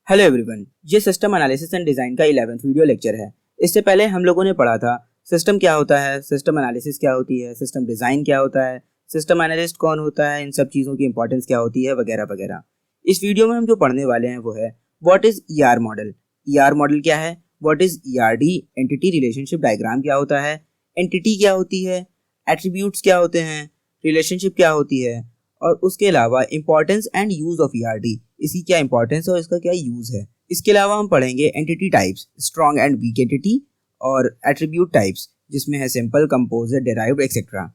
Hello everyone, ये system analysis and design का 11th video lecture है। इससे पहले हम लोगों ने पढ़ा था सिस्टम क्या होता है, सिस्टम एनालिसिस क्या होती है, सिस्टम डिज़ाइन क्या होता है, सिस्टम एनालिस्ट कौन होता है, इन सब चीज़ों की इंपॉर्टेंस क्या होती है वगैरह वगैरह। इस वीडियो में हम जो पढ़ने वाले हैं वो है what is ER model. ER model क्या है, what is ERD, entity relationship diagram क्या होता है, एंटिटी क्या होती है, एट्रीब्यूट्स क्या होते हैं, रिलेशनशिप क्या होती है, और उसके अलावा importance and use of ERD, इसकी क्या इंपॉर्टेंस है और इसका क्या यूज है। इसके अलावा हम पढ़ेंगे entity types, strong and weak entity, और एट्रीब्यूट टाइप्स जिसमें है सिंपल, कंपोजिट, डेराइव्ड एक्सेट्रा।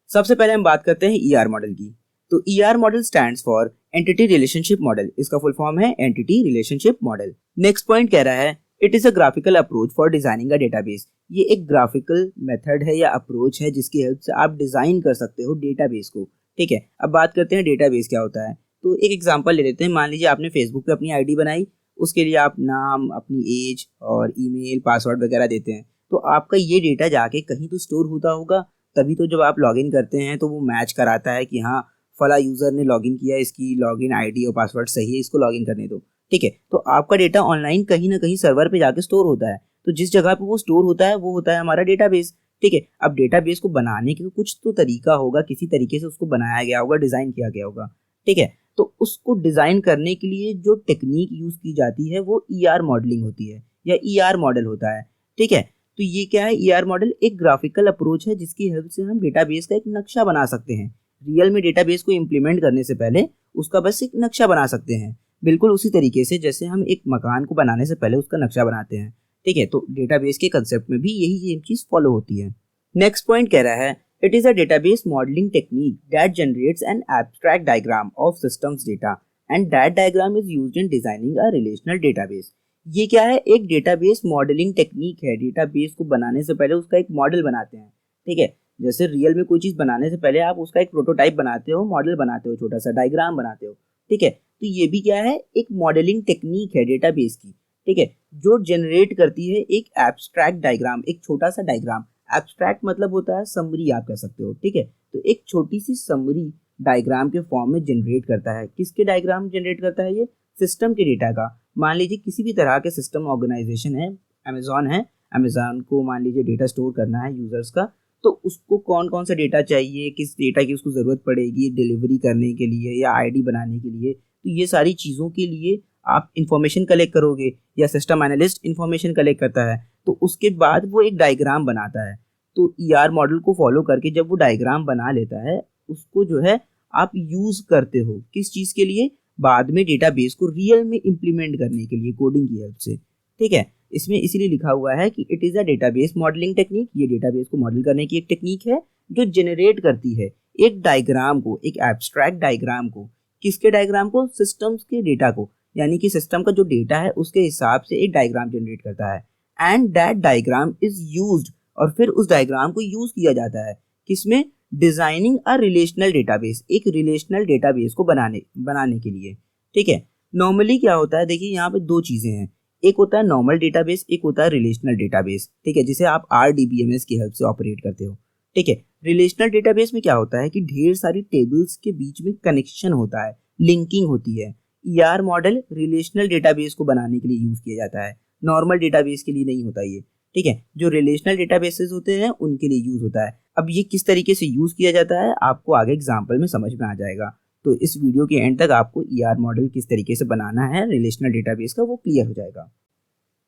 सबसे पहले हम बात करते हैं ईआर मॉडल की। तो ER model stands for entity relationship model, इसका फुल फॉर्म है entity relationship model. Next point कह रहा है it is a graphical approach for designing a database. ये एक ग्राफिकल मेथड है या अप्रोच है जिसकी हेल्प से आप डिजाइन कर सकते हो डेटाबेस को। ठीक है, अब बात करते हैं डेटाबेस क्या होता है। तो एक एग्जांपल ले लेते हैं। मान लीजिए आपने फेसबुक पे अपनी आईडी बनाई, उसके लिए आप नाम, अपनी एज और ईमेल, पासवर्ड वगैरह देते हैं। तो आपका ये डेटा जाके कहीं तो स्टोर होता होगा, तभी तो जब आप लॉगिन करते हैं तो वो मैच कराता है कि हाँ फला यूजर ने लॉगिन किया, इसकी लॉगिन आईडी और पासवर्ड सही है, इसको लॉगिन करने दो। ठीक है, तो आपका डेटा ऑनलाइन कहीं ना कहीं सर्वर पे जाके स्टोर होता है। तो जिस जगह पे वो स्टोर होता है वो होता है हमारा डेटाबेस। ठीक है, अब डेटाबेस को बनाने का कुछ तो तरीका होगा, किसी तरीके से उसको बनाया गया होगा, डिजाइन किया गया होगा। ठीक है, तो उसको डिजाइन करने के लिए जो टेक्निक यूज की जाती है वो ईआर मॉडलिंग होती है या ईआर मॉडल होता है। ठीक है, तो ये क्या है, ईआर मॉडल एक ग्राफिकल अप्रोच है जिसकी हेल्प से हम डेटाबेस का एक नक्शा बना सकते हैं। रियल में डेटाबेस को इम्प्लीमेंट करने से पहले उसका बस एक नक्शा बना सकते हैं, बिल्कुल उसी तरीके से जैसे हम एक मकान को बनाने से पहले उसका नक्शा बनाते हैं। ठीक है, तो डेटाबेस के कंसेप्ट में भी यही चीज फॉलो होती है। नेक्स्ट पॉइंट कह रहा है it is a database modelling technique that generates an abstract diagram of systems data and that diagram is used in designing a relational database. ये क्या है, एक डेटाबेस मॉडलिंग टेक्निक है। डेटाबेस को बनाने से पहले उसका एक मॉडल बनाते हैं। ठीक है, जैसे रियल में कोई चीज बनाने से पहले आप उसका एक प्रोटोटाइप बनाते हो, मॉडल बनाते हो, छोटा सा डायग्राम बनाते हो। ठीक है, तो ये भी क्या है, एक मॉडलिंग टेक्निक है डेटाबेस की। ठीक है, जो जनरेट करती है एक एब्स्ट्रैक्ट डायग्राम, एक छोटा सा डायग्राम। एब्स्ट्रैक्ट मतलब होता है समरी, आप कह सकते हो। ठीक है, तो एक छोटी सी समरी डायग्राम के फॉर्म में जनरेट करता है। किसके डायग्राम जनरेट करता है, ये सिस्टम के डेटा का। मान लीजिए किसी भी तरह के सिस्टम ऑर्गेनाइजेशन है, अमेजॉन है, अमेजॉन को मान लीजिए डेटा स्टोर करना है यूजर्स का, तो उसको कौन कौन सा डेटा चाहिए, किस डेटा की उसको ज़रूरत पड़ेगी डिलीवरी करने के लिए या आईडी बनाने के लिए, तो ये सारी चीज़ों के लिए आप इंफॉर्मेशन कलेक्ट करोगे या सिस्टम एनालिस्ट इंफॉर्मेशन कलेक्ट करता है। तो उसके बाद वो एक डायग्राम बनाता है। तो ईआर मॉडल को फॉलो करके जब वो डायग्राम बना लेता है, उसको जो है आप यूज़ करते हो किस चीज़ के लिए, बाद में डेटाबेस को रियल में इम्प्लीमेंट करने के लिए कोडिंग की हेल्प से। ठीक है, इसमें इसीलिए लिखा हुआ है कि it is a database modelling technique. ये डेटाबेस को मॉडल करने की एक टेक्निक है जो जनरेट करती है एक डायग्राम को, एक एब्स्ट्रैक्ट डायग्राम को। किसके डायग्राम को, सिस्टम्स के डेटा को, यानी कि सिस्टम का जो डेटा है उसके हिसाब से एक डायग्राम जनरेट करता है। And that diagram is used, और फिर उस डायग्राम को यूज किया जाता है किसमें, डिजाइनिंग अ रिलेशनल डेटाबेस, एक रिलेशनल डेटाबेस को बनाने के लिए। ठीक है, नॉर्मली क्या होता है, देखिए यहाँ पे दो चीजें हैं, एक होता है नॉर्मल डेटाबेस, एक होता है रिलेशनल डेटाबेस। ठीक है, जिसे आप आरडीबीएमएस की हेल्प से ऑपरेट करते हो। ठीक है, रिलेशनल डेटाबेस में क्या होता है कि ढेर सारी टेबल्स के बीच में कनेक्शन होता है, लिंकिंग होती है। ईआर मॉडल रिलेशनल डेटाबेस को बनाने के लिए यूज किया जाता है, नॉर्मल डेटाबेस के लिए नहीं होता ये। ठीक है, जो रिलेशनल डेटाबेसेस होते हैं उनके लिए यूज होता है। अब ये किस तरीके से यूज किया जाता है आपको आगे एग्जाम्पल में समझ में आ जाएगा। तो इस वीडियो के एंड तक आपको ईआर मॉडल किस तरीके से बनाना है रिलेशनल डेटाबेस का वो क्लियर हो जाएगा।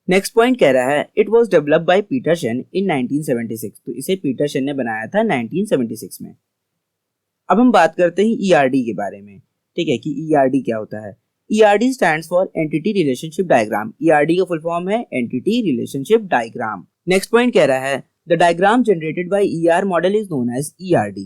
नेक्स्ट पॉइंट कह रहा है it was develop by Peterson इन 1976। तो इसे पीटरसन ने बनाया था 1976 में। अब हम बात करते हैं ईआरडी के बारे में। ठीक है, कि ईआरडी क्या होता है। ERD stands for entity relationship diagram. ERD का फुल फॉर्म है entity relationship diagram. Next point कह रहा है the diagram generated by ER model is known as ERD.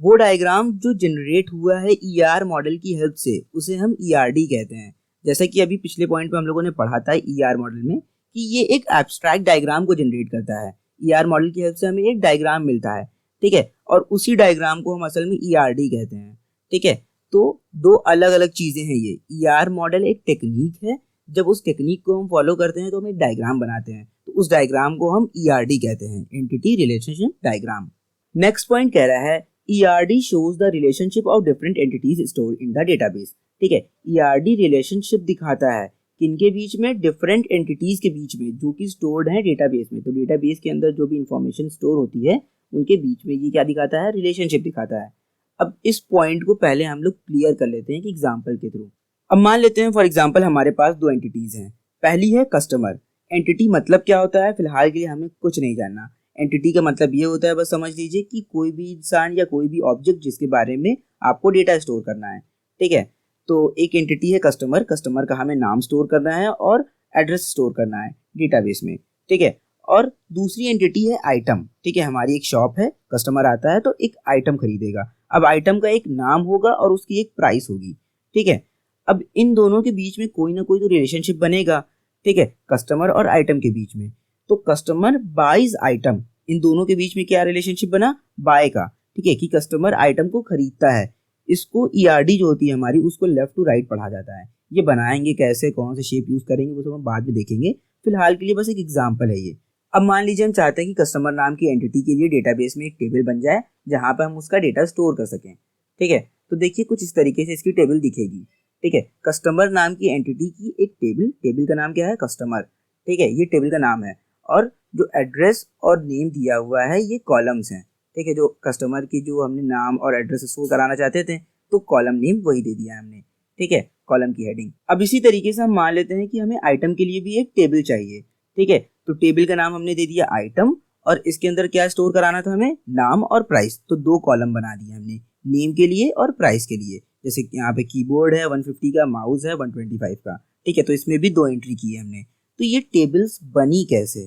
वो डायग्राम जो जनरेट हुआ है ईआर मॉडल की हेल्प से उसे हम ईआरडी कहते हैं। जैसा कि अभी पिछले पॉइंट में हम लोगों ने पढ़ा था ईआर मॉडल में कि ये एक एब्स्ट्रैक्ट डायग्राम को जनरेट करता है। ईआर मॉडल की हेल्प से हमें एक डायग्राम मिलता है। ठीक है, और उसी डायग्राम को हम असल में ईआरडी कहते हैं। ठीक है, तो दो अलग अलग चीजें हैं ये। ईआर मॉडल एक टेक्निक है, जब उस टेक्निक को हम फॉलो करते हैं तो हम एक डायग्राम बनाते हैं, तो उस डायग्राम को हम ईआरडी कहते हैं, entity relationship diagram. Next point कह रहा है ERD shows the relationship of different entities stored in the database. ठीक है, ईआरडी रिलेशनशिप दिखाता है किनके बीच में, डिफरेंट एंटिटीज के बीच में जो कि स्टोर्ड है डेटाबेस में। तो डेटाबेस के अंदर जो भी इंफॉर्मेशन स्टोर होती है उनके बीच में ये क्या दिखाता है, रिलेशनशिप दिखाता है। अब इस पॉइंट को पहले हम लोग क्लियर कर लेते हैं कि एग्जाम्पल के थ्रू। अब मान लेते हैं फॉर एग्जाम्पल हमारे पास दो एंटिटीज हैं। पहली है कस्टमर। एंटिटी मतलब क्या होता है, फिलहाल के लिए हमें कुछ नहीं जानना। एंटिटी का मतलब ये होता है, बस समझ लीजिए कि कोई भी इंसान या कोई भी ऑब्जेक्ट जिसके बारे में आपको डेटा स्टोर करना है। ठीक है, तो एक एंटिटी है कस्टमर। कस्टमर का हमें नाम स्टोर करना है और एड्रेस स्टोर करना है डेटाबेस में। ठीक है, और दूसरी एंटिटी है आइटम। ठीक है, हमारी एक शॉप है, कस्टमर आता है तो एक आइटम खरीदेगा। अब आइटम का एक नाम होगा और उसकी एक प्राइस होगी। ठीक है, अब इन दोनों के बीच में कोई ना कोई तो रिलेशनशिप बनेगा। ठीक है, कस्टमर और आइटम के बीच में। तो कस्टमर बाइज आइटम, इन दोनों के बीच में क्या रिलेशनशिप बना, बाय का। ठीक है, कि कस्टमर आइटम को खरीदता है। इसको ईआरडी जो होती है हमारी, उसको लेफ्ट टू राइट पढ़ा जाता है। ये बनाएंगे कैसे, कौन से शेप यूज करेंगे वो सब हम बाद में देखेंगे, फिलहाल के लिए बस एक एग्जांपल है ये। अब मान लीजिए हम चाहते हैं कि कस्टमर नाम की एंटिटी के लिए डेटाबेस में एक टेबल बन जाए जहां पर हम उसका डेटा स्टोर कर सकें। ठीक है, तो देखिए कुछ इस तरीके से इसकी टेबल दिखेगी। ठीक है, कस्टमर नाम की एंटिटी की एक टेबल, टेबल का नाम क्या है, कस्टमर। ठीक है, ये टेबल का नाम है और जो एड्रेस और नेम दिया हुआ है ये कॉलम्स हैं। ठीक है, जो कस्टमर की जो हमने नाम और एड्रेस स्टोर कराना चाहते थे तो कॉलम नेम वही दे दिया हमने। ठीक है, कॉलम की हेडिंग। अब इसी तरीके से हम मान लेते हैं कि हमें आइटम के लिए भी एक टेबल चाहिए। ठीक है, तो टेबल का नाम हमने दे दिया आइटम और इसके अंदर क्या स्टोर कराना था हमें, नाम और प्राइस। तो दो कॉलम बना दिए हमने, नेम के लिए और प्राइस के लिए। जैसे यहाँ पे कीबोर्ड है 150 का, माउस है 125 का। ठीक है, तो इसमें भी दो एंट्री की है हमने। तो ये टेबल्स बनी कैसे,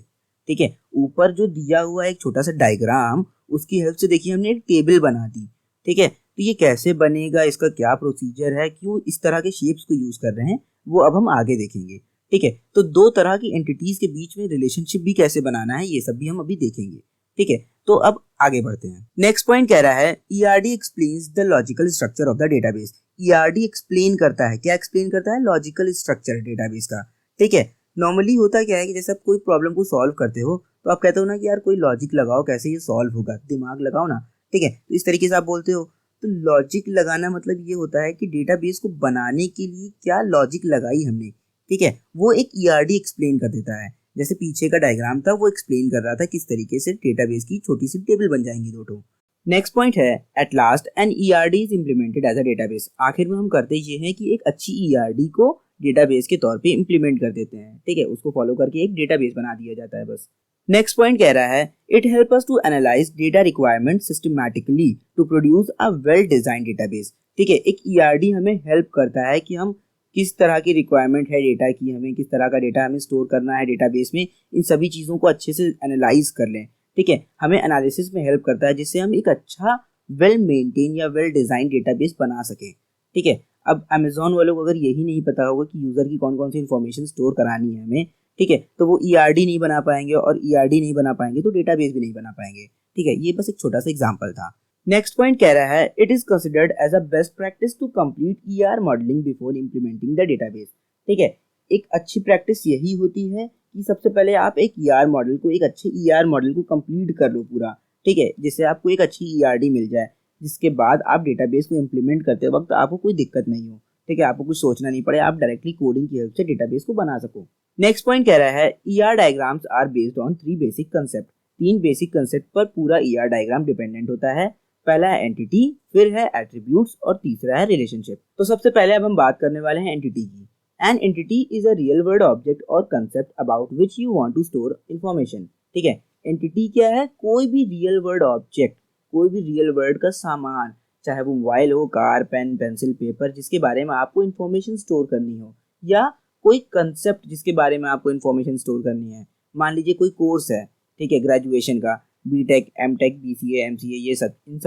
ठीक है, ऊपर जो दिया हुआ है एक छोटा सा डायग्राम, उसकी हेल्प से देखिए हमने एक टेबल बना दी। ठीक है, तो ये कैसे बनेगा, इसका क्या प्रोसीजर है, क्यों इस तरह के शेप्स को यूज कर रहे हैं, वो अब हम आगे देखेंगे। ठीक है, तो दो तरह की एंटिटीज के बीच में रिलेशनशिप भी कैसे बनाना है ये सब भी हम अभी देखेंगे। ठीक है, तो अब आगे बढ़ते हैं। नेक्स्ट पॉइंट कह रहा है ERD explains the logical structure of the database. ERD explain करता है, क्या एक्सप्लेन करता है, लॉजिकल स्ट्रक्चर डेटाबेस का। ठीक है, नॉर्मली होता क्या है कि जैसे आप कोई प्रॉब्लम को सॉल्व करते हो तो आप कहते हो ना कि यार कोई लॉजिक लगाओ, कैसे ये सॉल्व होगा, दिमाग लगाओ ना। ठीक है, तो इस तरीके से आप बोलते हो। तो लॉजिक लगाना मतलब ये होता है कि डेटाबेस को बनाने के लिए क्या लॉजिक लगाई हमने। ठीक है, वो एक ईआरडी एक्सप्लेन कर देता है। जैसे पीछे का डायग्राम था वो एक्सप्लेन कर रहा था किस तरीके से डेटाबेस की छोटी सी टेबल बन जाएंगी दो ठो। नेक्स्ट पॉइंट है at last an ERD is implemented as a database. आखिर में हम करते ये हैं कि एक अच्छी ईआरडी को डेटाबेस के तौर पे इम्प्लीमेंट कर देते हैं। ठीक है, उसको फॉलो करके एक डेटाबेस बना दिया जाता है बस। नेक्स्ट पॉइंट कह रहा है it help us to analyse data requirement systematically to produce a well design database. ठीक है, एक ईआरडी हमें हेल्प करता है कि हम किस तरह की रिक्वायरमेंट है डेटा की, हमें किस तरह का डेटा हमें स्टोर करना है डेटाबेस में, इन सभी चीज़ों को अच्छे से एनालाइज कर लें। ठीक है, हमें एनालिसिस में हेल्प करता है जिससे हम एक अच्छा वेल मेंटेन या वेल डिजाइन डेटाबेस बना सकें। ठीक है, अब अमेजोन वालों को अगर यही नहीं पता होगा कि यूजर की कौन कौन सी इन्फॉर्मेशन स्टोर करानी है हमें, ठीक है, तो वो ईआरडी नहीं बना पाएंगे और ईआरडी नहीं बना पाएंगे तो डेटाबेस भी नहीं बना पाएंगे। ठीक है, ये बस एक छोटा सा एग्जांपल था। नेक्स्ट पॉइंट कह रहा है it is considered as a best practice to complete ER modelling before implementing the database. ठीक है, एक अच्छी प्रैक्टिस यही होती है कि सबसे पहले आप एक ईआर मॉडल को, एक अच्छे ईआर मॉडल को कंप्लीट कर लो पूरा। ठीक है, जिससे आपको एक अच्छी ईआरडी मिल जाए, जिसके बाद आप डेटाबेस को इम्प्लीमेंट करते वक्त आपको कोई दिक्कत नहीं हो। ठीक है, आपको कुछ सोचना नहीं पड़े, आप डायरेक्टली कोडिंग की हेल्प से डेटाबेस को बना सको। नेक्स्ट पॉइंट कह रहा है ER diagrams are based on 3 basic concept. 3 basic concept पर पूरा ईआर डायग्राम डिपेंडेंट होता है। पहला है एंटिटी, फिर है एट्रीब्यूट्स और तीसरा है रिलेशनशिप। तो सबसे पहले अब हम बात करने वाले हैं एंटिटी की। An entity is a real world object और concept about which you want to store information. ठीक है, एंटिटी क्या है, कोई भी रियल वर्ल्ड ऑब्जेक्ट, कोई भी रियल वर्ल्ड का सामान, चाहे वो मोबाइल हो, कार, पेन, पेंसिल, पेपर, जिसके बारे में आपको इन्फॉर्मेशन स्टोर करनी हो, या कोई कंसेप्ट जिसके बारे में आपको इन्फॉर्मेशन स्टोर करनी है। मान लीजिए कोई कोर्स है, ठीक है, ग्रेजुएशन का, बीटेक, एमटेक, बीसीए, एमसीए, ये सब, इन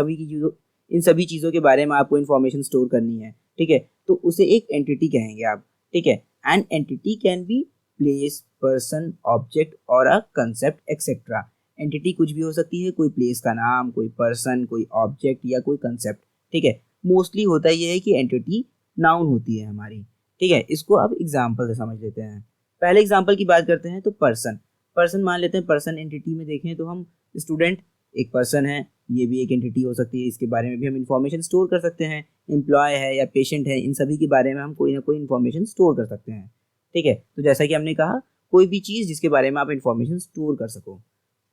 सभी चीज़ों के बारे में आपको इन्फॉर्मेशन स्टोर करनी है। ठीक है, तो उसे एक एंटिटी कहेंगे आप। ठीक है, an entity can be place, person, object और अ कंसेप्ट एक्सेट्रा। एंटिटी कुछ भी हो सकती है, कोई प्लेस का नाम, कोई पर्सन, कोई ऑब्जेक्ट या कोई कंसेप्ट। ठीक है, मोस्टली होता ये है कि एंटिटी नाउन होती है हमारी। ठीक है, इसको अब एग्जाम्पल से समझ लेते हैं। पहले एग्जाम्पल की बात करते हैं तो पर्सन। पर्सन मान लेते हैं, पर्सन एंटिटी में देखें तो हम स्टूडेंट एक पर्सन है, ये भी एक एंटिटी हो सकती है, इसके बारे में भी हम इंफॉर्मेशन स्टोर कर सकते हैं। एम्प्लॉय है या पेशेंट है, इन सभी के बारे में हम कोई ना कोई इन्फॉर्मेशन स्टोर कर सकते हैं। ठीक है, तो जैसा कि हमने कहा कोई भी चीज़ जिसके बारे में आप इंफॉर्मेशन स्टोर कर सको।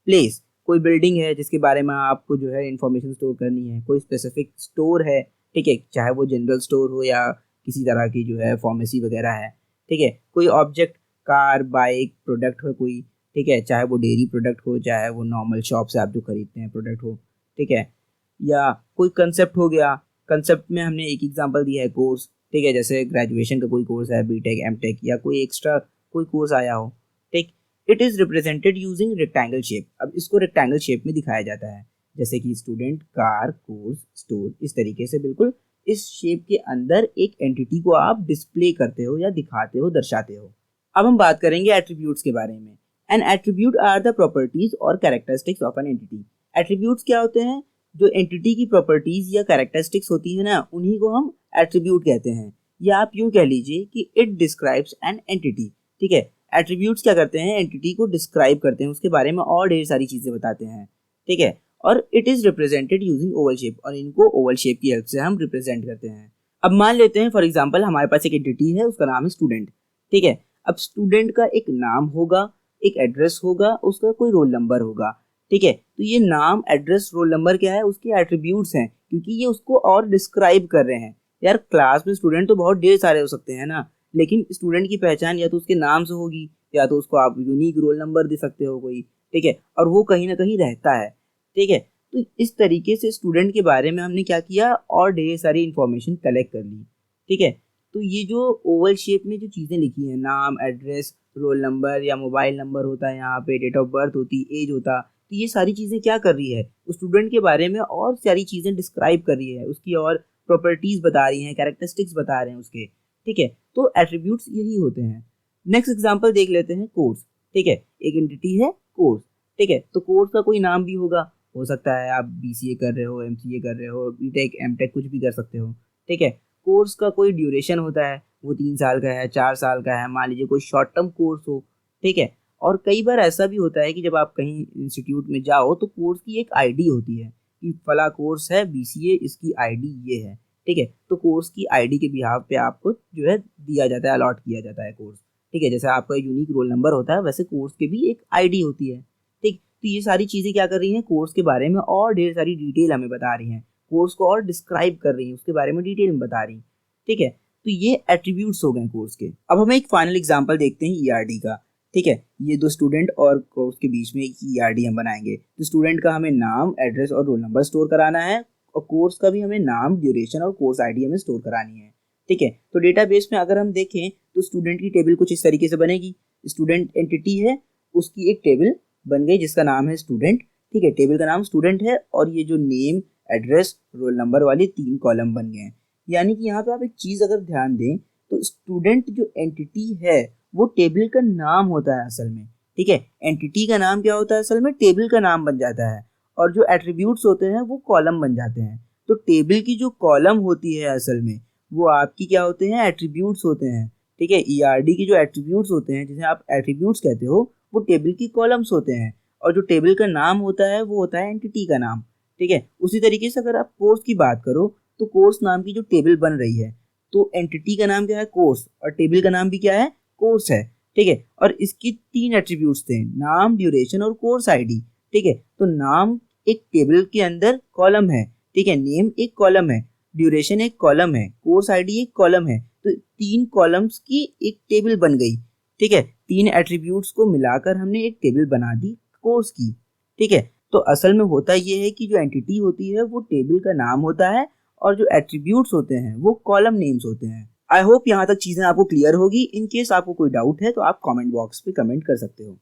प्लेस, कोई बिल्डिंग है जिसके बारे में आपको जो है इंफॉर्मेशन स्टोर करनी है। कोई स्पेसिफिक स्टोर है, ठीक है, चाहे वो जनरल स्टोर हो या किसी तरह की जो है फार्मेसी वगैरह है, ठीक है। कोई ऑब्जेक्ट, कार, बाइक, प्रोडक्ट हो कोई, ठीक है, चाहे वो डेयरी प्रोडक्ट हो, चाहे वो नॉर्मल शॉप से आप जो खरीदते हैं प्रोडक्ट हो, ठीक है। या कोई कंसेप्ट हो गया, कंसेप्ट में हमने एक एग्जांपल दिया है कोर्स, ठीक है, जैसे ग्रेजुएशन का कोई कोर्स है, बीटेक, एमटेक या कोई एक्स्ट्रा कोई कोर्स आया हो, ठीक। It is represented using rectangle shape. अब इसको रेक्टेंगल शेप में दिखाया जाता है, जैसे कि स्टूडेंट, कार, कोर्स, स्टोर, इस तरीके से बिल्कुल इस शेप के अंदर एक एंटिटी को आप डिस्प्ले करते हो या दिखाते हो, दर्शाते हो। अब हम बात करेंगे एट्रीब्यूट्स के बारे में। An attribute are the properties और characteristics of an entity. Attributes क्या होते हैं? जो एंटिटी की प्रॉपर्टीज या कैरेक्टरिस्टिक्स होती है ना, उन्हीं को हम एट्रीब्यूट कहते हैं। या आप यूं कह लीजिए कि इट डिस्क्राइब्स एन एंटिटी, ठीक है। एट्रीब्यूट्स क्या करते हैं? एंटिटी को डिस्क्राइब करते हैं, उसके बारे में और ढेर सारी चीजें बताते हैं, ठीक है। और it is represented using Oval shape, और इनको ओवल शेप की हेल्प से हम रिप्रेजेंट करते हैं। अब मान लेते हैं फॉर एग्जांपल हमारे पास एक एंटिटी है, उसका नाम है स्टूडेंट, ठीक है। अब स्टूडेंट का एक नाम होगा, एक एड्रेस होगा, उसका कोई रोल नंबर होगा, ठीक है। तो ये नाम, एड्रेस, रोल नंबर क्या है? उसके एट्रीब्यूट्स हैं, क्योंकि ये उसको और डिस्क्राइब कर रहे हैं। यार क्लास में स्टूडेंट तो बहुत ढेर सारे हो सकते हैं ना, लेकिन स्टूडेंट की पहचान या तो उसके नाम से होगी, या तो उसको आप यूनिक रोल नंबर दे सकते हो कोई, ठीक है, और वो कहीं ना कहीं रहता है, ठीक है। तो इस तरीके से स्टूडेंट के बारे में हमने क्या किया, और ढेर सारी इंफॉर्मेशन कलेक्ट कर ली, ठीक है। तो ये जो ओवल शेप में जो चीज़ें लिखी हैं, नाम, एड्रेस, रोल नंबर या मोबाइल नंबर होता है, यहाँ पे डेट ऑफ बर्थ होती, एज होता, तो ये सारी चीज़ें क्या कर रही है? उस स्टूडेंट के बारे में और सारी चीज़ें डिस्क्राइब कर रही है, उसकी और प्रॉपर्टीज बता रही हैं, कैरेक्टरिस्टिक्स बता रहे हैं उसके, ठीक है। तो एट्रीब्यूट्स यही होते हैं। नेक्स्ट एग्जांपल देख लेते हैं, कोर्स, ठीक है। एक एंटिटी है कोर्स, ठीक है। तो कोर्स का कोई नाम भी होगा, हो सकता है आप बीसीए कर रहे हो, एमसीए कर रहे हो, बीटेक, एमटेक, कुछ भी कर सकते हो, ठीक है। कोर्स का कोई ड्यूरेशन होता है, वो 3 साल का है, 4 साल का है, मान लीजिए कोई शॉर्ट टर्म कोर्स हो, ठीक है। और कई बार ऐसा भी होता है कि जब आप कहीं इंस्टीट्यूट में जाओ तो कोर्स की एक आईडी होती है कि फला कोर्स है बीसीए, इसकी आईडी ये है, ठीक है। तो कोर्स की आईडी के बिहाफ पे आपको जो है दिया जाता है, अलॉट किया जाता है कोर्स, ठीक है। जैसे आपका यूनिक रोल नंबर होता है, वैसे कोर्स के भी एक आईडी होती है, ठीक। तो ये सारी चीज़ें क्या कर रही हैं? कोर्स के बारे में और ढेर सारी डिटेल हमें बता रही हैं, कोर्स को और डिस्क्राइब कर रही हैं, उसके बारे में डिटेल में बता रही हैं, ठीक है। तो ये एट्रीब्यूट्स हो गए कोर्स के। अब हम एक फाइनल एग्जांपल देखते हैं ईआरडी का, ठीक है। ये दो स्टूडेंट और कोर्स के बीच में एक ईआरडी हम बनाएंगे। तो स्टूडेंट का हमें नाम, एड्रेस और रोल नंबर स्टोर कराना है, और कोर्स का भी हमें नाम, ड्यूरेशन और कोर्स आईडी हमें स्टोर करानी है, ठीक है। तो डेटाबेस में अगर हम देखें तो स्टूडेंट की टेबल कुछ इस तरीके से बनेगी। स्टूडेंट एंटिटी है, उसकी एक टेबल बन गई जिसका नाम है स्टूडेंट, ठीक है। टेबल का नाम स्टूडेंट है, और ये जो नेम, एड्रेस, रोल नंबर वाले 3 कॉलम बन गए हैं। यानी कि यहाँ पे आप एक चीज़ अगर ध्यान दें तो स्टूडेंट जो एंटिटी है वो टेबल का नाम होता है असल में, ठीक है। एंटिटी का नाम क्या होता है? असल में टेबल का नाम बन जाता है, और जो एट्रीब्यूट्स होते हैं वो कॉलम बन जाते हैं। तो टेबल की जो कॉलम होती है असल में वो आपकी क्या होते हैं? एट्रीब्यूट्स होते हैं, ठीक है। ईआरडी की जो एट्रीब्यूट्स होते हैं, जिसे आप एट्रीब्यूट्स कहते हो, वो टेबल की कॉलम्स होते हैं, और जो टेबल का नाम होता है वो होता है एंटिटी का नाम, ठीक है। उसी तरीके से अगर आप कोर्स की बात करो तो कोर्स नाम की जो टेबल बन रही है, तो एंटिटी का नाम क्या है? कोर्स, और टेबल का नाम भी क्या है? कोर्स है, ठीक है। और इसकी 3 एट्रीब्यूट्स थे, नाम, ड्यूरेशन और कोर्स आईडी, ठीक है। तो नाम एक टेबल के अंदर कॉलम है, ठीक है, नेम एक कॉलम है, ड्यूरेशन एक कॉलम है, कोर्स आईडी एक कॉलम है। तो 3 कॉलम्स की एक टेबल बन गई, ठीक है। 3 एट्रीब्यूट्स को मिलाकर हमने एक टेबल बना दी कोर्स की, ठीक है। तो असल में होता ये है कि जो एंटिटी होती है वो टेबल का नाम होता है, और जो एट्रीब्यूट्स होते हैं वो कॉलम नेम्स होते हैं। आई होप यहाँ तक चीज़ें आपको क्लियर होगी। इन केस आपको कोई डाउट है तो आप कमेंट बॉक्स पे कमेंट कर सकते हो।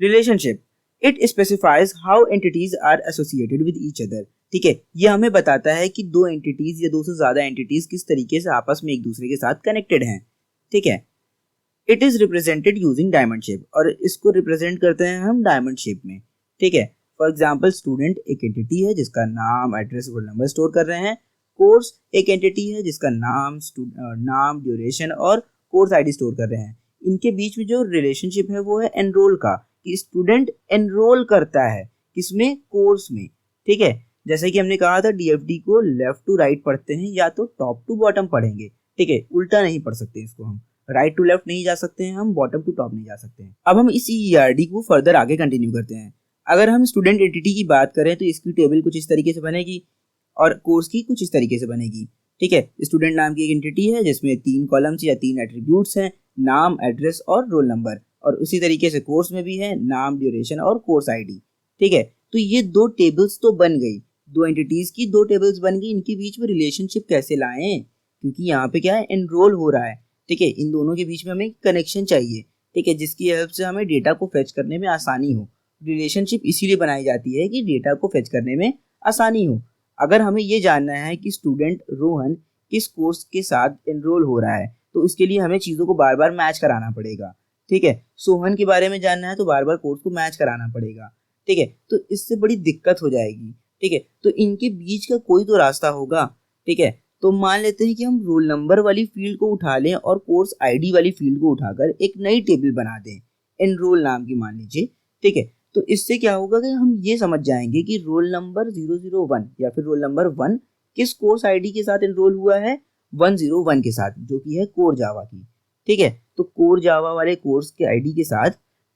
Relationship, it specifies how entities are associated with each other, ठीक है। ये हमें बताता है कि दो एंटिटीज या दो से ज़्यादा एंटिटीज किस तरीके से आपस में एक दूसरे के साथ कनेक्टेड हैं, ठीक है। It is represented using diamond shape, और इसको रिप्रेजेंट करते हैं हम डायमंड शेप में, ठीक है। फॉर एग्जाम्पल स्टूडेंट एक एंटिटी है जिसका नाम, एड्रेस, रोल नंबर स्टोर कर रहे हैं। कोर्स एक एंटिटी है जिसका नाम, ड्यूरेशन और कोर्स आईडी स्टोर कर रहे हैं। इनके बीच में जो रिलेशनशिप है वो है एनरोल का, कि स्टूडेंट एनरोल करता है किसमें? कोर्स में, ठीक है। जैसे कि हमने कहा था डीएफडी को लेफ्ट टू राइट पढ़ते हैं या तो टॉप टू बॉटम पढ़ेंगे, ठीक है, उल्टा नहीं पढ़ सकते इसको हम। राइट टू लेफ्ट नहीं जा सकते हैं, हम बॉटम टू टॉप नहीं जा सकते हैं। अब हम इस ERD को फर्दर आगे कंटिन्यू करते हैं। अगर हम स्टूडेंट एंटिटी की बात करें तो इसकी टेबल कुछ इस तरीके से बनेगी और कोर्स की कुछ इस तरीके से बनेगी। ठीक है, स्टूडेंट नाम की एक एंटिटी है जिसमें 3 कॉलम्स या 3 एट्रीब्यूट्स हैं, नाम, एड्रेस और रोल नंबर। और उसी तरीके से कोर्स में भी है नाम, ड्यूरेशन और कोर्स ID। ठीक है, तो ये 2 टेबल्स तो बन गई, 2 एंटिटीज की 2 टेबल्स बन गई। इनके बीच में रिलेशनशिप कैसे लाएं, क्योंकि यहाँ पे क्या है, एनरोल हो रहा है। ठीक है, इन दोनों के बीच में हमें कनेक्शन चाहिए। ठीक है, जिसकी हेल्प से हमें डेटा को फेच करने में आसानी हो। रिलेशनशिप इसीलिए बनाई जाती है कि डेटा को फेच करने में आसानी हो। अगर हमें ये जानना है कि स्टूडेंट रोहन किस कोर्स के साथ एनरोल हो रहा है, तो इसके लिए हमें चीज़ों को बार बार मैच कराना पड़ेगा। ठीक है, सोहन के बारे में जानना है तो बार बार कोर्स को मैच कराना पड़ेगा। ठीक है, तो इससे बड़ी दिक्कत हो जाएगी। ठीक है, तो इनके बीच का कोई तो रास्ता होगा। ठीक है, तो मान लेते हैं कि हम रोल नंबर वाली फील्ड को उठा लें और कोर्स ID वाली फील्ड को उठाकर एक नई टेबल बना दें, एनरोल नाम की मान लीजिए। ठीक है, तो इससे क्या होगा कि हम ये समझ जाएंगे कि रोल नंबर 001 या फिर रोल नंबर 1 किस कोर्स ID के साथ एनरोल हुआ है, 101 के साथ, जो कि है कोर जावा की। ठीक है, तो कोर जावा वाले कोर्स के ID के साथ,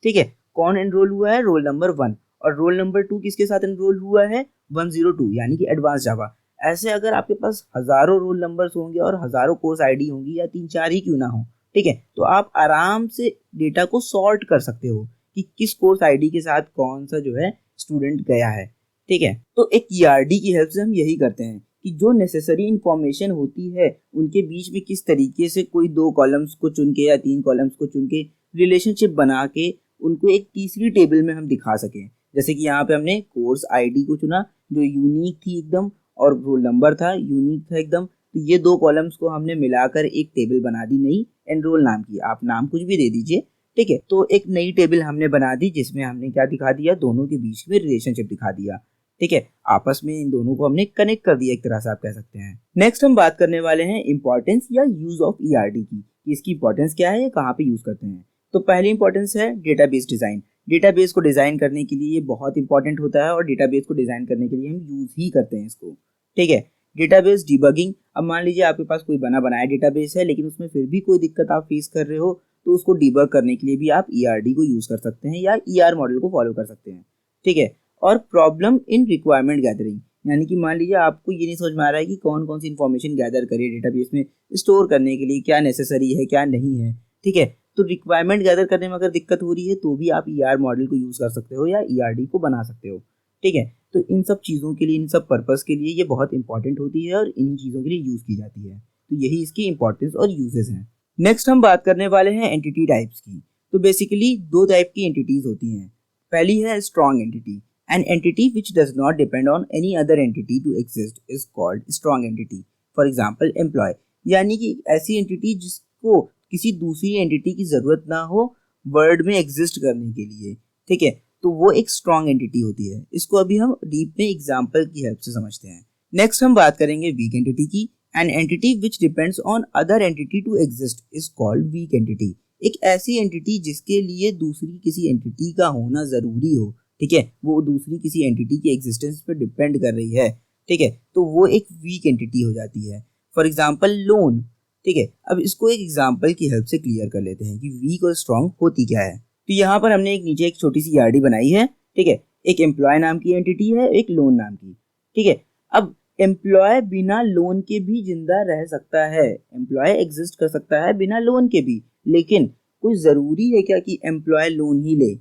ठीक है, कौन एनरोल हुआ है, रोल नंबर 1। और रोल नंबर 2 किसके साथ एनरोल हुआ है, 102, यानी कि एडवांस जावा। ऐसे अगर आपके पास हजारों रोल नंबर्स होंगे और हजारों कोर्स ID होंगी, या 3-4 ही क्यों ना हो, ठीक है, तो आप आराम से डेटा को सॉर्ट कर सकते हो कि किस कोर्स ID के साथ कौन सा जो है स्टूडेंट गया है। ठीक है, तो एक ERD की हेल्प से हम यही करते हैं कि जो नेसेसरी इंफॉर्मेशन होती है उनके बीच में किस तरीके से कोई 2 कॉलम्स को चुन के या 3 कॉलम्स को चुन के रिलेशनशिप बना के उनको एक तीसरी टेबल में हम दिखा सकें। जैसे कि यहाँ पे हमने कोर्स ID को चुना जो यूनिक थी एकदम, और रोल नंबर था यूनिक था एकदम। तो ये 2 कॉलम्स को हमने मिलाकर एक टेबल बना दी नई, एनरोल नाम की। आप नाम कुछ भी दे दीजिए। ठीक है, तो एक नई टेबल हमने बना दी जिसमें हमने क्या दिखा दिया, दोनों के बीच में रिलेशनशिप दिखा दिया। ठीक है, आपस में इन दोनों को हमने कनेक्ट कर दिया, एक तरह से आप कह सकते हैं। नेक्स्ट हम बात करने वाले हैं इंपॉर्टेंस या यूज ऑफ ERD की, इसकी इंपॉर्टेंस क्या है, कहाँ पे यूज करते हैं। तो पहली इंपॉर्टेंस है डेटाबेस डिजाइन। डेटाबेस को डिजाइन करने के लिए ये बहुत इंपॉर्टेंट होता है और डेटाबेस को डिजाइन करने के लिए हम यूज ही करते हैं इसको। ठीक है, डेटाबेस डिबगिंग। अब मान लीजिए आपके पास कोई बना बनाया डेटाबेस है लेकिन उसमें फिर भी कोई दिक्कत आप फेस कर रहे हो, तो उसको डिबग करने के लिए भी आप ERD को यूज कर सकते हैं या ER मॉडल को फॉलो कर सकते हैं। ठीक है, और प्रॉब्लम इन रिक्वायरमेंट गैदरिंग, यानी कि मान लीजिए आपको ये नहीं समझ में आ रहा है कि कौन कौन सी इन्फॉर्मेशन गैदर करें डेटाबेस में स्टोर करने के लिए, क्या नेसेसरी है क्या नहीं है। ठीक है, तो रिक्वायरमेंट गैदर करने में अगर दिक्कत हो रही है तो भी आप ER मॉडल को यूज कर सकते हो या ERD को बना सकते हो। ठीक है, तो इन सब चीज़ों के लिए, इन सब पर्पस के लिए ये बहुत इंपॉर्टेंट होती है और इन चीज़ों के लिए यूज की जाती है। तो यही इसकी इंपॉर्टेंस और यूजेस हैं। नेक्स्ट हम बात करने वाले हैं एंटिटी टाइप्स की। तो बेसिकली 2 टाइप की एंटिटीज होती हैं। पहली है strong entity. An entity which does not depend on any other entity to exist is called strong entity. For example employee, यानी कि ऐसी एंटिटी जिसको किसी दूसरी एंटिटी की जरूरत ना हो वर्ड में एग्जिस्ट करने के लिए। ठीक है, तो वो एक स्ट्रॉन्ग एंटिटी होती है। इसको अभी हम डीप में एग्जाम्पल की हेल्प से समझते हैं। नेक्स्ट हम बात करेंगे वीक एंटिटी की। An entity which depends on other entity to exist is called weak entity. एक ऐसी एंटिटी जिसके लिए दूसरी किसी एंटिटी का होना जरूरी हो, ठीक है, वो दूसरी किसी एंटिटी के एग्जिस्टेंस पर डिपेंड कर रही है। ठीक है, तो वो एक वीक एंटिटी हो जाती है। For example loan. ठीक है, अब इसको एक एग्जाम्पल की हेल्प से क्लियर कर लेते हैं कि वीक और स्ट्रॉन्ग होती क्या है। तो यहाँ पर हमने एक नीचे एक छोटी सी ERD बनाई है। ठीक है, एक एम्प्लॉय नाम की एंटिटी है, एक लोन नाम की। ठीक है, अब एम्प्लॉय बिना लोन के भी जिंदा रह सकता है, एम्प्लॉय एग्जिस्ट कर सकता है बिना लोन के भी, लेकिन कोई जरूरी है क्या कि एम्प्लॉय लोन ही ले?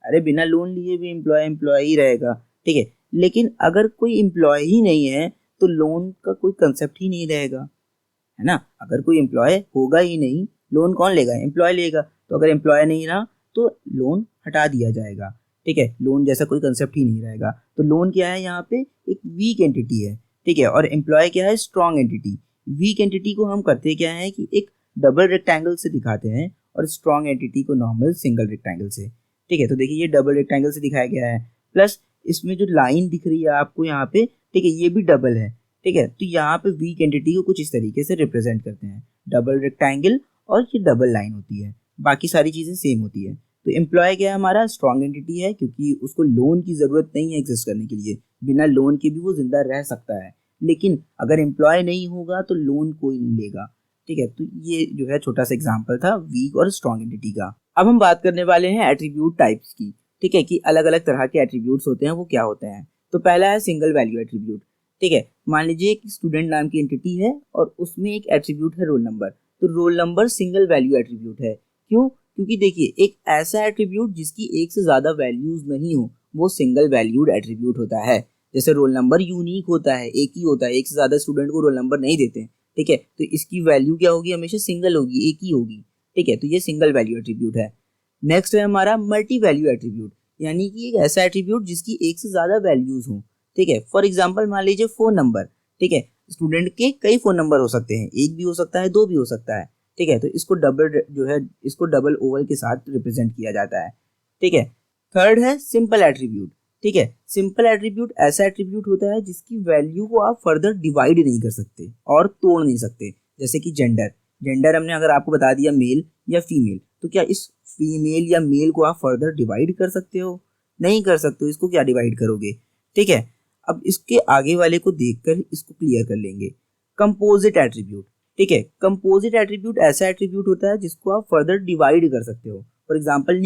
अरे बिना लोन लिए भी एम्प्लॉय एम्प्लॉय ही रहेगा। ठीक है, लेकिन अगर कोई एम्प्लॉय ही नहीं है तो लोन का कोई कंसेप्ट ही नहीं रहेगा, है ना। अगर कोई एम्प्लॉय होगा ही नहीं, लोन कौन लेगा, एम्प्लॉय लेगा। तो अगर एम्प्लॉय नहीं रहा तो लोन हटा दिया जाएगा। ठीक है, लोन जैसा कोई कंसेप्ट ही नहीं रहेगा। तो लोन क्या है, यहाँ पे एक वीक एंटिटी है। ठीक है, और एम्प्लॉय क्या है, स्ट्रॉन्ग एंटिटी। वीक एंटिटी को हम करते क्या है कि एक डबल रेक्टेंगल से दिखाते हैं और स्ट्रॉन्ग एंटिटी को नॉर्मल सिंगल रेक्टेंगल से। ठीक है, तो देखिए ये डबल रेक्टेंगल से दिखाया गया है, प्लस इसमें जो लाइन दिख रही है आपको यहाँ पे, ठीक है, ये भी डबल है। ठीक है, तो यहाँ पे वीक एंटिटी को कुछ इस तरीके से रिप्रेजेंट करते हैं, डबल रेक्टेंगल और ये डबल लाइन होती है, बाकी सारी चीज़ें सेम होती है। तो एम्प्लॉय क्या है, हमारा स्ट्रॉन्ग एंटिटी है क्योंकि उसको लोन की ज़रूरत नहीं है एग्जिस्ट करने के लिए, बिना लोन के भी वो जिंदा रह सकता है। लेकिन अगर एम्प्लॉय नहीं होगा तो लोन कोई नहीं लेगा। ठीक है, तो ये जो है छोटा सा एग्जांपल था वीक और स्ट्रॉन्ग एंटिटी का। अब हम बात करने वाले हैं एट्रीब्यूट टाइप्स की। ठीक है, कि अलग अलग तरह के एट्रीब्यूट्स होते हैं वो क्या होते हैं। तो पहला है सिंगल वैल्यू एट्रीब्यूट। ठीक है, मान लीजिए एक स्टूडेंट नाम की एंटिटी है और उसमें एक एट्रीब्यूट है रोल नंबर। तो roll number single value attribute है। क्यों? क्योंकि देखिए, एक ऐसा एट्रीब्यूट जिसकी एक से ज्यादा वैल्यूज नहीं हो वो सिंगल वैल्यूड एट्रीब्यूट होता है। जैसे रोल नंबर यूनिक होता है, एक ही होता है, एक से ज्यादा स्टूडेंट को रोल नंबर नहीं देते। ठीक है, तो इसकी वैल्यू क्या होगी, हमेशा सिंगल होगी, एक ही होगी। ठीक है, तो ये सिंगल वैल्यू एट्रीब्यूट है। नेक्स्ट है हमारा मल्टी वैल्यू एट्रीब्यूट, यानी कि एक ऐसा एट्रीब्यूट जिसकी एक से ज्यादा वैल्यूज हो। ठीक है, फॉर एग्जाम्पल मान लीजिए फोन नंबर। ठीक है, स्टूडेंट के कई फोन नंबर हो सकते हैं, एक भी हो सकता है, दो भी हो सकता है। ठीक है, तो इसको डबल ओवल के साथ रिप्रेजेंट किया जाता है। ठीक है, थर्ड है सिंपल एट्रीब्यूट। ठीक है, सिंपल एट्रीब्यूट ऐसा एट्रीब्यूट होता है जिसकी वैल्यू को आप फर्दर डिवाइड नहीं कर सकते और तोड़ नहीं सकते। जैसे कि जेंडर हमने अगर आपको बता दिया मेल या फीमेल, तो क्या इस फीमेल या मेल को आप फर्दर डिवाइड कर सकते हो? नहीं कर सकते हो, इसको क्या डिवाइड करोगे। ठीक है, अब इसके आगे वाले को देखकर इसको क्लियर कर लेंगे। Composite attribute. ठीक है, कंपोजिट एट्रीब्यूट ऐसा एट्रीब्यूट होता है जिसको आप फर्दर डिवाइड कर सकते हो। फॉर एग्जाम्पल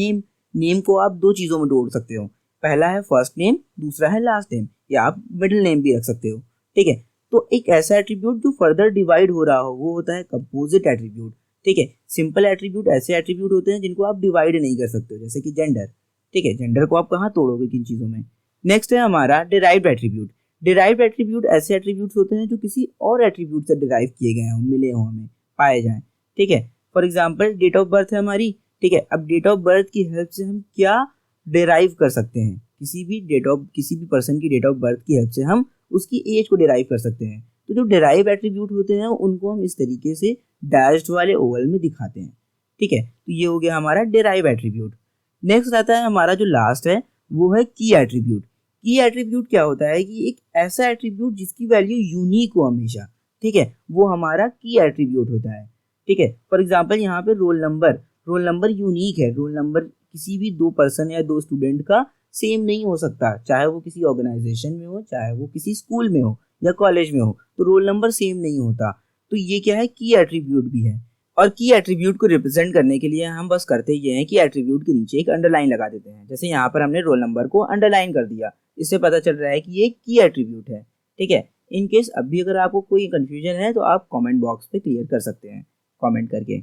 नेम को आप दो चीजों में तोड़ सकते हो। पहला है फर्स्ट नेम, दूसरा है लास्ट नेम, या आप मिडिल नेम भी रख सकते हो। ठीक है, तो एक ऐसा एट्रीब्यूट जो फर्दर डिवाइड हो रहा हो वो होता है कंपोजिट एट्रीब्यूट। ठीक है, सिंपल एट्रीब्यूट ऐसे एट्रीब्यूट होते हैं जिनको आप डिवाइड नहीं कर सकते हो, जैसे कि जेंडर। ठीक है, जेंडर को आप कहाँ तोड़ोगे, किन चीजों में। नेक्स्ट है हमारा डिराइव्ड एट्रीब्यूट। डिराइव्ड एट्रीब्यूट ऐसे एट्रीब्यूट्स होते हैं जो किसी और एट्रीब्यूट से डिराइव किए गए हों, मिले हों, हमें पाए जाएं। ठीक है, for example date of birth है हमारी। ठीक है, अब डेट ऑफ बर्थ की हेल्प से हम क्या डिराइव कर सकते हैं, किसी भी पर्सन की डेट ऑफ बर्थ की हेल्प से हम उसकी एज को डिराइव कर सकते हैं। तो जो डिराइव एट्रीब्यूट होते हैं उनको हम इस तरीके से डैश्ड वाले ओवल में दिखाते हैं। ठीक है, तो ये हो गया हमारा डिराइव एट्रीब्यूट। नेक्स्ट आता है हमारा जो लास्ट है वो है की एट्रीब्यूट। की एट्रीब्यूट क्या होता है कि एक ऐसा एट्रीब्यूट जिसकी वैल्यू यूनिक हो हमेशा। ठीक है, वो हमारा की एट्रीब्यूट होता है। ठीक है, फॉर एग्जाम्पल यहाँ पे रोल नंबर यूनिक है। रोल नंबर किसी भी दो पर्सन या दो स्टूडेंट का सेम नहीं हो सकता, चाहे वो किसी ऑर्गेनाइजेशन में हो, चाहे वो किसी स्कूल में हो या कॉलेज में हो, तो रोल नंबर सेम नहीं होता। तो ये क्या है, की एट्रीब्यूट भी है। और की एट्रीब्यूट को रिप्रेजेंट करने के लिए हम बस करते ये हैं कि एट्रीब्यूट के नीचे एक अंडरलाइन लगा देते हैं। जैसे यहाँ पर हमने रोल नंबर को अंडरलाइन कर दिया, इससे पता चल रहा है कि ये की एट्रीब्यूट है। ठीक है, इन केस अब भी अगर आपको कोई कंफ्यूजन है तो आप कमेंट बॉक्स पे क्लियर कर सकते हैं कमेंट करके।